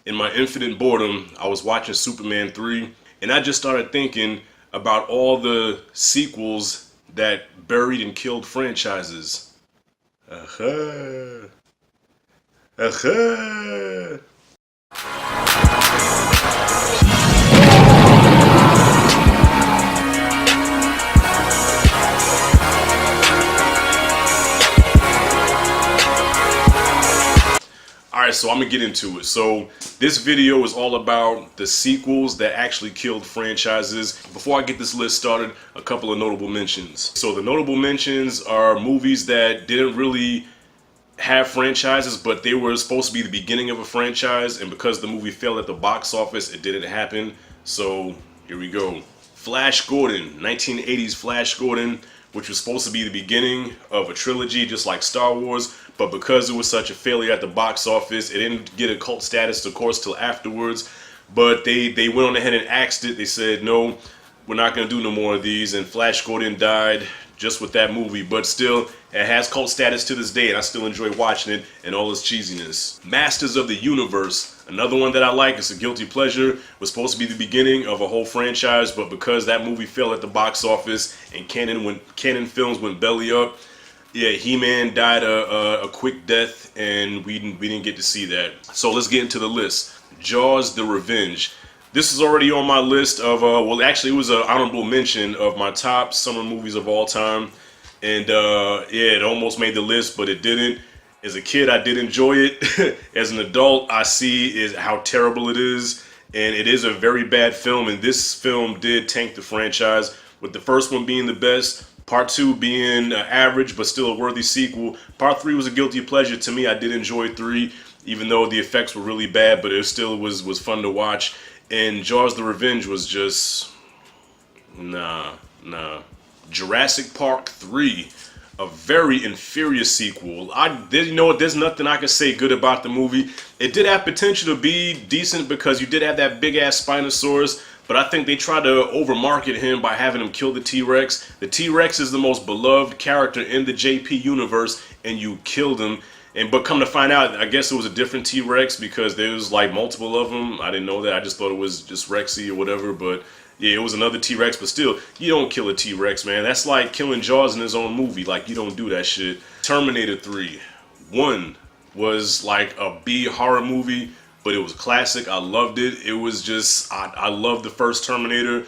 in my infinite boredom, I was watching Superman 3, and I just started thinking about all the sequels that buried and killed franchises. Aha. Aha. Alright, so I'm gonna get into it. So this video is all about the sequels that actually killed franchises. Before I get this list started, a couple of notable mentions. So the notable mentions are movies that didn't really have franchises, but they were supposed to be the beginning of a franchise, and because the movie failed at the box office, it didn't happen. So here we go. Flash Gordon, 1980s Flash Gordon, which was supposed to be the beginning of a trilogy just like Star Wars, but because it was such a failure at the box office, it didn't get a cult status, of course, till afterwards. But they went on ahead and axed it. They said, no, we're not going to do no more of these, and Flash Gordon died just with that movie. But still, it has cult status to this day, and I still enjoy watching it and all its cheesiness. Masters of the Universe, another one that I like. It's a guilty pleasure. Was supposed to be the beginning of a whole franchise, but because that movie fell at the box office and Canon Films went belly up, yeah, He-Man died a quick death, and we didn't get to see that. So let's get into the list. Jaws: The Revenge. This is already on my list of, well, actually, it was an honorable mention of my top summer movies of all time. And, yeah, it almost made the list, but it didn't. As a kid, I did enjoy it. As an adult, I see how terrible it is. And it is a very bad film, and this film did tank the franchise, with the first one being the best, Part 2 being average, but still a worthy sequel. Part 3 was a guilty pleasure to me. I did enjoy 3, even though the effects were really bad, but it still was fun to watch. And Jaws: The Revenge was just, nah. Jurassic Park 3, a very inferior sequel. You know what, there's nothing I can say good about the movie. It did have potential to be decent because you did have that big ass Spinosaurus, but I think they tried to overmarket him by having him kill the T-Rex. The T-Rex is the most beloved character in the JP universe, and you killed him. But come to find out, I guess it was a different T-Rex because there was like multiple of them. I didn't know that. I just thought it was just Rexy or whatever. But yeah, it was another T-Rex. But still, you don't kill a T-Rex, man. That's like killing Jaws in his own movie. Like, you don't do that shit. Terminator 3. 1 was like a B horror movie, but it was classic. I loved it. It was just, I loved the first Terminator.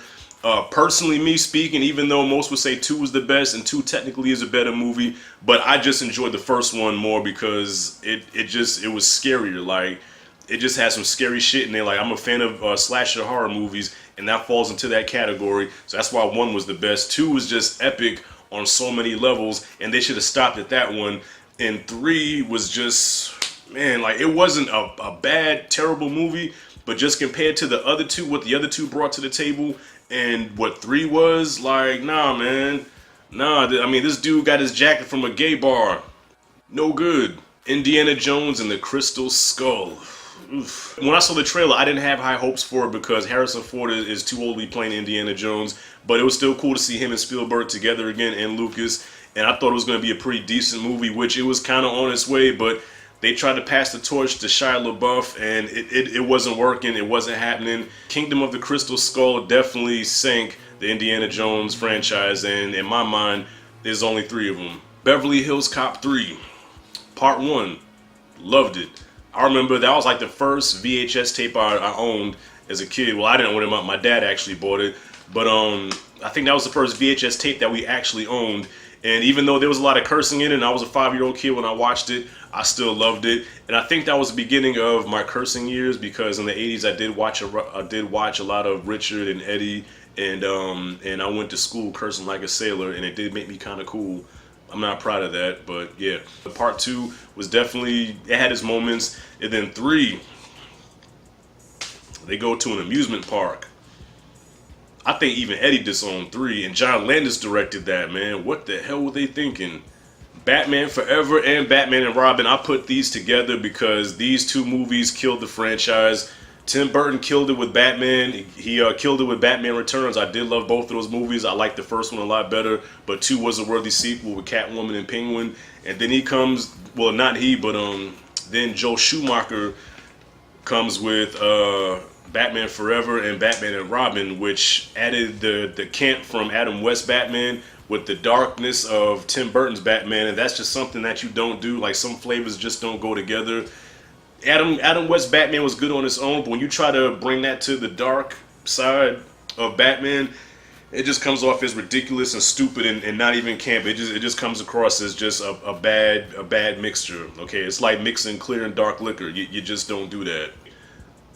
Personally, me speaking, even though most would say 2 was the best, and 2 technically is a better movie, but I just enjoyed the first one more because it was scarier. Like, it just had some scary shit in there. Like, I'm a fan of slasher horror movies, and that falls into that category. So that's why 1 was the best. 2 was just epic on so many levels, and they should have stopped at that one. And 3 was just, man, like, it wasn't a bad, terrible movie, but just compared to the other two, what the other two brought to the table, and what 3 was, like, nah, man. Nah, I mean, this dude got his jacket from a gay bar. No good. Indiana Jones and the Crystal Skull. Oof. When I saw the trailer, I didn't have high hopes for it because Harrison Ford is too old to be playing Indiana Jones, but it was still cool to see him and Spielberg together again, and Lucas, and I thought it was going to be a pretty decent movie, which it was kind of on its way, but they tried to pass the torch to Shia LaBeouf, and it wasn't working. It wasn't happening. Kingdom of the Crystal Skull definitely sank the Indiana Jones franchise, and in my mind, there's only 3 of them. Beverly Hills Cop 3, Part 1, loved it. I remember that was like the first VHS tape I owned as a kid. Well, I didn't own it. My dad actually bought it, but I think that was the first VHS tape that we actually owned. And even though there was a lot of cursing in it, and I was a 5-year-old kid when I watched it, I still loved it. And I think that was the beginning of my cursing years, because in the 80s I did watch a lot of Richard and Eddie, and I went to school cursing like a sailor, and it did make me kind of cool. I'm not proud of that, but yeah. Part 2 was definitely, it had its moments. And then 3, they go to an amusement park. I think even Eddie disowned 3, and John Landis directed that, man. What the hell were they thinking? Batman Forever and Batman and Robin, I put these together because these 2 movies killed the franchise. Tim Burton killed it with Batman. He killed it with Batman Returns. I did love both of those movies. I liked the first one a lot better, but 2 was a worthy sequel with Catwoman and Penguin. And then he comes, well, not he, but then Joel Schumacher comes with Batman Forever and Batman and Robin, which added the Kent from Adam West Batman with the darkness of Tim Burton's Batman, and that's just something that you don't do. Like, some flavors just don't go together. Adam West Batman was good on its own, but when you try to bring that to the dark side of Batman, it just comes off as ridiculous and stupid and not even camp. It just comes across as just a bad mixture. Okay, it's like mixing clear and dark liquor. You just don't do that.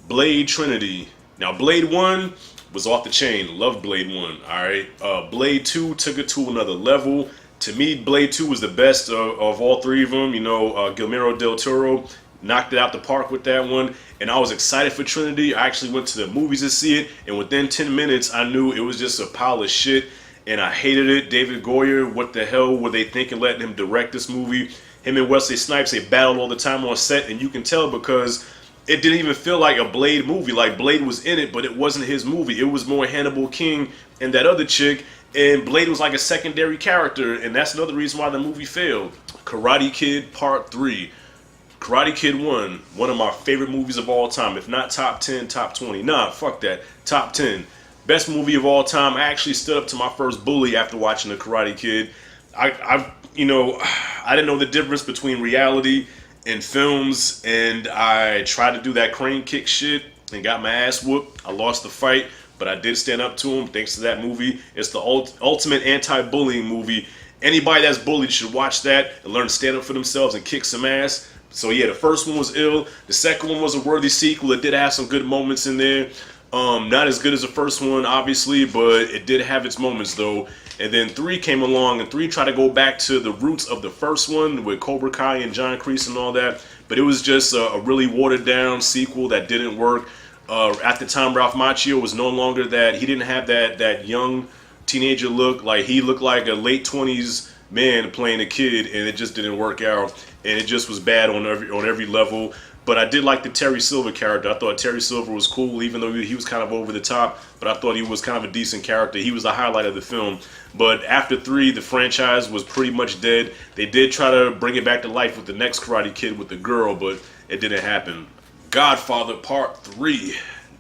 Blade Trinity. Now, Blade 1 was off the chain. Loved Blade 1. Alright. Blade 2 took it to another level. To me, Blade 2 was the best of all three of them. You know, Guillermo del Toro knocked it out the park with that one. And I was excited for Trinity. I actually went to the movies to see it. And within 10 minutes, I knew it was just a pile of shit. And I hated it. David Goyer, what the hell were they thinking letting him direct this movie? Him and Wesley Snipes, they battled all the time on set. And you can tell because it didn't even feel like a Blade movie. Like, Blade was in it, but it wasn't his movie. It was more Hannibal King and that other chick, and Blade was like a secondary character, and that's another reason why the movie failed. Karate Kid Part 3. Karate Kid 1, one of my favorite movies of all time. If not top 10, top 20. Nah, fuck that. Top 10. Best movie of all time. I actually stood up to my first bully after watching The Karate Kid. I didn't know the difference between reality in films, and I tried to do that crane kick shit and got my ass whooped. I lost the fight, but I did stand up to him thanks to that movie. It's the ultimate anti-bullying movie. Anybody that's bullied should watch that and learn to stand up for themselves and kick some ass. So yeah, the first one was ill. The second one was a worthy sequel. It did have some good moments in there. Not as good as the first one, obviously, but it did have its moments though. And then 3 came along, and 3 tried to go back to the roots of the first one with Cobra Kai and John Kreese and all that. But it was just a really watered down sequel that didn't work. At the time, Ralph Macchio was no longer that. He didn't have that young teenager look. Like, he looked like a late 20s man playing a kid, and it just didn't work out. And it just was bad on every level. But I did like the Terry Silver character. I thought Terry Silver was cool, even though he was kind of over the top. But I thought he was kind of a decent character. He was the highlight of the film. But after 3, the franchise was pretty much dead. They did try to bring it back to life with the next Karate Kid with the girl, but it didn't happen. Godfather Part 3.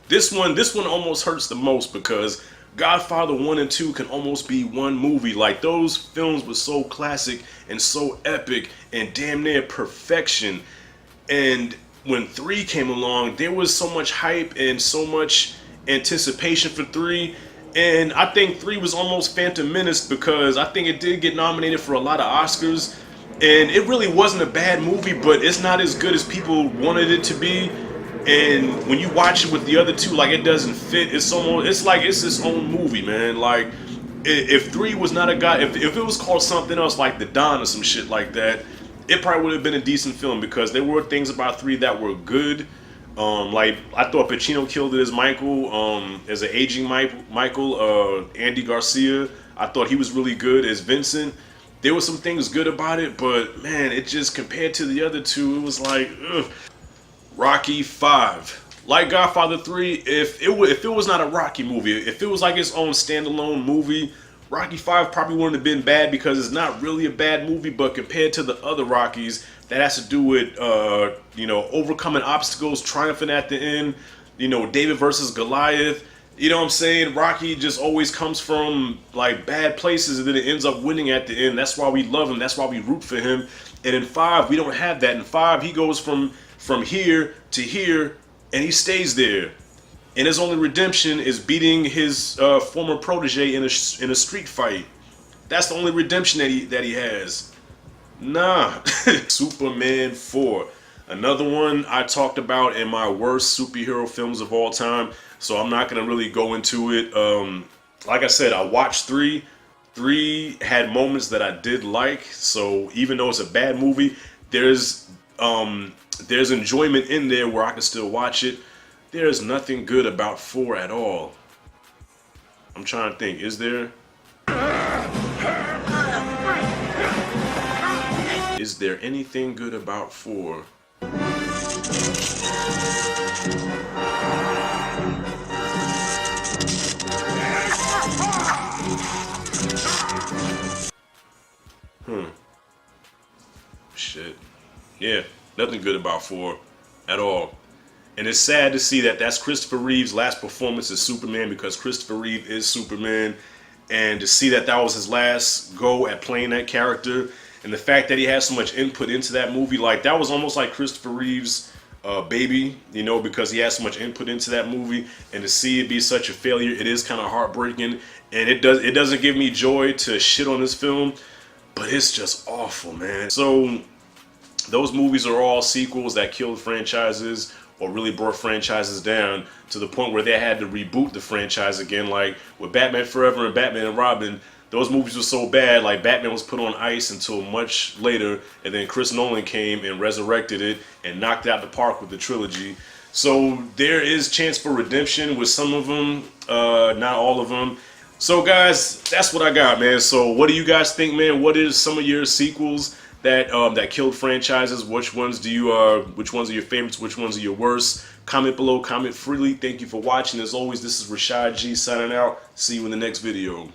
This one almost hurts the most because Godfather 1 and 2 can almost be one movie. Like, those films were so classic and so epic and damn near perfection. And when 3 came along, there was so much hype and so much anticipation for 3. And I think 3 was almost Phantom Menace because I think it did get nominated for a lot of Oscars. And it really wasn't a bad movie, but it's not as good as people wanted it to be. And when you watch it with the other two, like, it doesn't fit. It's like it's its own movie, man. Like, if 3 was not a guy, if it was called something else like The Don or some shit like that, it probably would have been a decent film because there were things about 3 that were good. Like, I thought Pacino killed it as Michael, as an aging Michael, Andy Garcia. I thought he was really good as Vincent. There were some things good about it, but man, it just, compared to the other two, it was like, ugh. Rocky 5. Like Godfather 3, if it was not a Rocky movie, if it was like its own standalone movie, Rocky 5 probably wouldn't have been bad because it's not really a bad movie, but compared to the other Rockies, that has to do with, overcoming obstacles, triumphing at the end, David versus Goliath. You know what I'm saying? Rocky just always comes from, like, bad places, and then it ends up winning at the end. That's why we love him. That's why we root for him. And in 5, we don't have that. In 5, he goes from here to here, and he stays there. And his only redemption is beating his former protege in a street fight. That's the only redemption that he has. Nah. Superman 4. Another one I talked about in my worst superhero films of all time, so I'm not going to really go into it. Like I said, I watched 3. 3 had moments that I did like, so even though it's a bad movie, there's enjoyment in there where I can still watch it. There's nothing good about 4 at all. I'm trying to think, is there? Is there anything good about 4? Shit. Yeah, nothing good about 4 at all. And it's sad to see that that's Christopher Reeve's last performance as Superman, because Christopher Reeve is Superman. And to see that that was his last go at playing that character, and the fact that he had so much input into that movie, like that was almost like Christopher Reeve's baby, you know, because he had so much input into that movie. And to see it be such a failure, it is kind of heartbreaking. And it doesn't give me joy to shit on this film, but it's just awful, man. So those movies are all sequels that killed franchises or really brought franchises down to the point where they had to reboot the franchise again. Like with Batman Forever and Batman and Robin, those movies were so bad, like Batman was put on ice until much later, and then Chris Nolan came and resurrected it and knocked it out the park with the trilogy. So there is chance for redemption with some of them, not all of them. So guys, that's what I got, man. So what do you guys think, man? What is some of your sequels that that killed franchises? Which ones are your favorites? Which ones are your worst? Comment below, comment freely. Thank you for watching. As always, this is Rashad G signing out. See you in the next video.